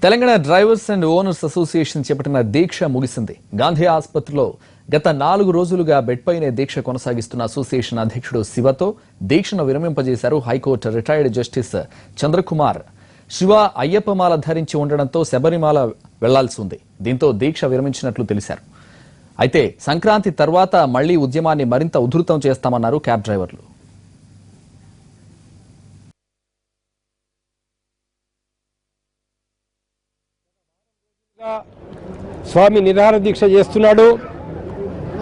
Telangana drivers and owners association చేపట్టిన దీక్ష ముగిసింది. గాంధీ ఆసుపత్రిలో గత 4 రోజులుగా బెడ్పైనే దీక్ష కొనసాగిస్తున్న అసోసియేషన్ అధ్యక్షుడు శివతో దీక్షను విరమింపజేశారు high court retired justice Chandrakumar. Shiva అయ్యప్పమాల ధరించి ఉండడంతో శబరిమల వెళ్లాల్సి ఉంది. దీంతో దీక్ష విరమించినట్లు తెలిశారు. అయితే సంక్రాంతి తర్వాత మళ్లీ ఉద్యమాన్ని మరింత ఉధృతం చేస్తామన్నారు క్యాబ్ డ్రైవర్లు. స్వామి నిరాహార దీక్ష చేస్తున్నాడు.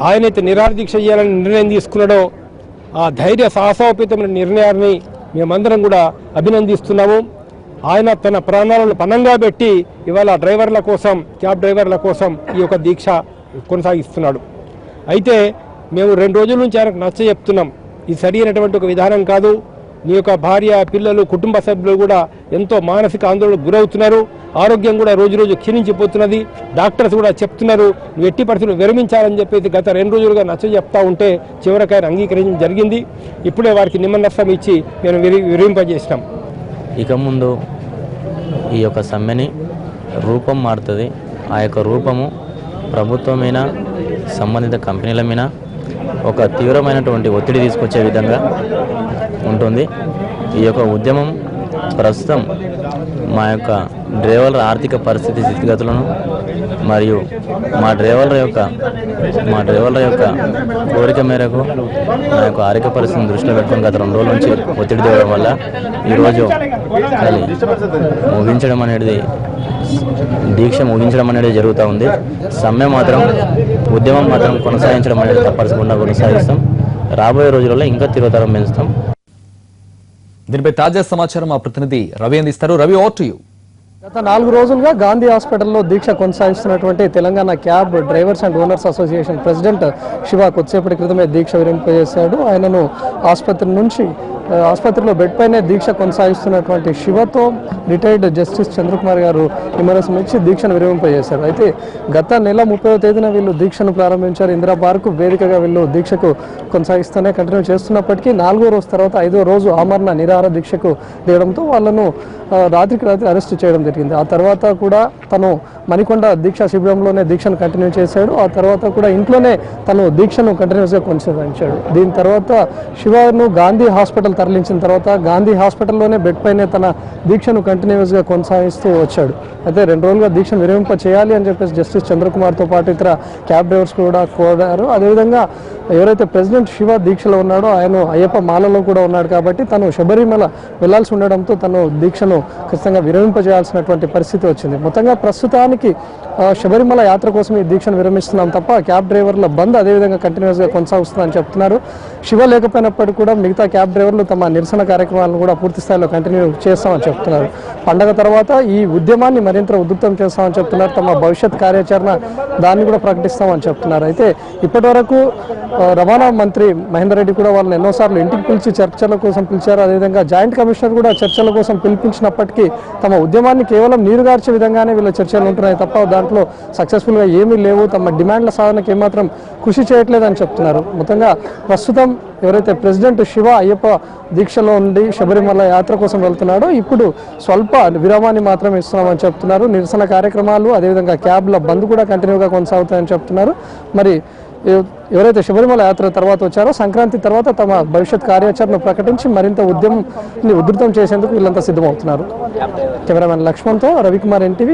ఆయనైతే నిరాహార దీక్ష చేయాలని నిర్ణయం తీసుకున్నాడో ఆ ధైర్య సాహసోపేతమైన నిర్ణయాన్ని మేమందరం కూడా అభినందిస్తున్నాము. ఆయన తన ప్రాణాలను పణంగా పెట్టి ఇవాళ డ్రైవర్ల కోసం, క్యాబ్ డ్రైవర్ల కోసం ఈ యొక్క దీక్ష కొనసాగిస్తున్నాడు. అయితే మేము 2 రోజుల నుంచి ఆయనకు నచ్చ చెప్తున్నాం, ఇది సరి అయినటువంటి ఒక విధానం కాదు. నీ యొక్క భార్య, పిల్లలు, కుటుంబ సభ్యులు కూడా ఎంతో మానసిక ఆందోళనకు గురవుతున్నారు. ఆరోగ్యం కూడా రోజు రోజు క్షీణించిపోతున్నది. డాక్టర్స్ కూడా చెప్తున్నారు నువ్వు ఎట్టి పరిస్థితులు విరమించాలని చెప్పేసి గత 2 రోజులుగా నచ్చ చెప్తా ఉంటే చివరికి ఆయన అంగీకరించడం జరిగింది. ఇప్పుడే వారికి నిమ్మనష్టం ఇచ్చి మేము విరమింపజేసినాం. ఇక ముందు ఈ యొక్క సమ్మెని రూపం మారుతుంది. ఆ యొక్క రూపము ప్రభుత్వం మీద, సంబంధిత కంపెనీల మీద ఒక తీవ్రమైనటువంటి ఒత్తిడి తీసుకొచ్చే విధంగా ఉంటుంది. ఈ యొక్క ఉద్యమం ప్రస్తుతం మా యొక్క డ్రైవర్ల ఆర్థిక పరిస్థితి స్థితిగతులను మరియు మా డ్రైవర్ల యొక్క కోరిక మేరకు మా యొక్క ఆరోగ్య పరిస్థితిని దృష్టిలో పెట్టుకుని గత 2 రోజుల నుంచి ఒత్తిడి తేవడం వల్ల ఈరోజు దీక్ష ముగించడం అనేది జరుగుతూ ఉంది. సమ్మె మాత్రం, ఉద్యమం మాత్రం కొనసాగించడం అనేది తప్పనిసరిగా కొనసాగిస్తాం. రాబోయే రోజులలో ఇంకా తీవ్రతరం పెంచుతాం. దీనిపై తాజా సమాచారం మా ప్రతినిధి రవి అందిస్తారు. Ravi, over to you. గత 4 రోజులుగా గాంధీ హాస్పిటల్లో దీక్ష కొనసాగిస్తున్నటువంటి Telangana cab drivers and owners association president Shiva కొద్దిసేపటి క్రితమే దీక్ష విరమింపజేశాడు. ఆయనను ఆసుపత్రిలో బెడ్ పైనే దీక్ష కొనసాగిస్తున్నటువంటి శివతో రిటైర్డ్ జస్టిస్ చంద్రకుమార్ గారు నిమ్మరసం ఇచ్చి దీక్షను విరమింపజేశారు. అయితే గత నెల 30వ తేదీన వీళ్ళు దీక్షను ప్రారంభించారు. ఇందిరా పార్క్ వేదికగా వీళ్ళు దీక్షకు కొనసాగిస్తూనే కంటిన్యూ చేస్తున్నప్పటికీ 4వ రోజు తర్వాత 5వ రోజు ఆమరణ నిరాహార దీక్షకు దిగడంతో వాళ్ళను రాత్రికి రాత్రి అరెస్ట్ చేయడం జరిగింది. ఆ తర్వాత కూడా తను మణికొండ దీక్షా శిబిరంలోనే దీక్షను కంటిన్యూ చేశాడు. ఆ తర్వాత కూడా ఇంట్లోనే తను దీక్షను కంటిన్యూస్గా కొనసాగించాడు. దీని తర్వాత శివను గాంధీ హాస్పిటల్ తరలించిన తర్వాత గాంధీ హాస్పిటల్లోనే బెడ్ పైనే తన దీక్షను కంటిన్యూస్గా కొనసాగిస్తూ వచ్చాడు. అయితే 2 రోజులుగా దీక్షను విరమింప చేయాలి అని చెప్పేసి జస్టిస్ చంద్రకుమార్తో పాటు ఇతర క్యాబ్ డ్రైవర్స్ కూడా కోరారు. అదేవిధంగా ఎవరైతే ప్రెసిడెంట్ శివ దీక్షలో ఉన్నాడో ఆయన అయ్యప్ప మాలలో కూడా ఉన్నాడు కాబట్టి తను శబరిమల వెళ్లాల్సి ఉండడంతో తను దీక్షను ఖచ్చితంగా విరమింపజేయాల్సినటువంటి పరిస్థితి వచ్చింది. మొత్తంగా ప్రస్తుతానికి శబరిమల యాత్ర కోసం ఈ దీక్షను విరమిస్తున్నాం తప్ప క్యాబ్ డ్రైవర్ల బంద్ అదేవిధంగా కంటిన్యూస్గా కొనసాగుతుందని చెప్తున్నారు. శివ లేకపోయినప్పటికీ కూడా మిగతా క్యాబ్ డ్రైవర్లు తమ నిరసన కార్యక్రమాలను కూడా పూర్తి స్థాయిలో కంటిన్యూ చేస్తామని చెప్తున్నారు. పండగ తర్వాత ఈ ఉద్యమాన్ని మరింత ఉధృతం చేస్తామని చెప్తున్నారు. తమ భవిష్యత్ కార్యాచరణ దాన్ని కూడా ప్రకటిస్తామని చెప్తున్నారు. అయితే ఇప్పటి వరకు రవాణా మంత్రి మహేందర్ రెడ్డి కూడా వాళ్ళని ఎన్నోసార్లు ఇంటికి పిలిచి చర్చల కోసం పిలిచారు. అదేవిధంగా జాయింట్ కమిషనర్ కూడా చర్చల కోసం పిలిపించినప్పటికీ తమ ఉద్యమాన్ని కేవలం నీరుగార్చే విధంగానే వీళ్ళ చర్చలు ఉంటున్నాయి తప్ప దాంట్లో సక్సెస్ఫుల్గా ఏమీ లేవు. తమ డిమాండ్ల సాధనకు ఏమాత్రం కృషి చేయట్లేదని చెప్తున్నారు. మొత్తంగా ప్రస్తుతం ఎవరైతే ప్రెసిడెంట్ శివ అయ్యప్ప దీక్షలో ఉండి శబరిమల యాత్ర కోసం వెళ్తున్నాడో ఇప్పుడు స్వల్ప విరామాన్ని మాత్రమే ఇస్తున్నామని చెప్తున్నారు. నిరసన కార్యక్రమాలు అదేవిధంగా క్యాబ్ల బంద్ కూడా కంటిన్యూగా కొనసాగుతాయని చెప్తున్నారు. మరి ఎవరైతే శబరిమల యాత్ర తర్వాత వచ్చారో సంక్రాంతి తర్వాత తమ భవిష్యత్ కార్యాచరణ ప్రకటించి మరింత ఉద్యమాన్ని ఉధృతం చేసేందుకు వీళ్ళంతా సిద్ధమవుతున్నారు. కెమెరామెన్ లక్ష్మణ్తో రవికుమార్, NTV.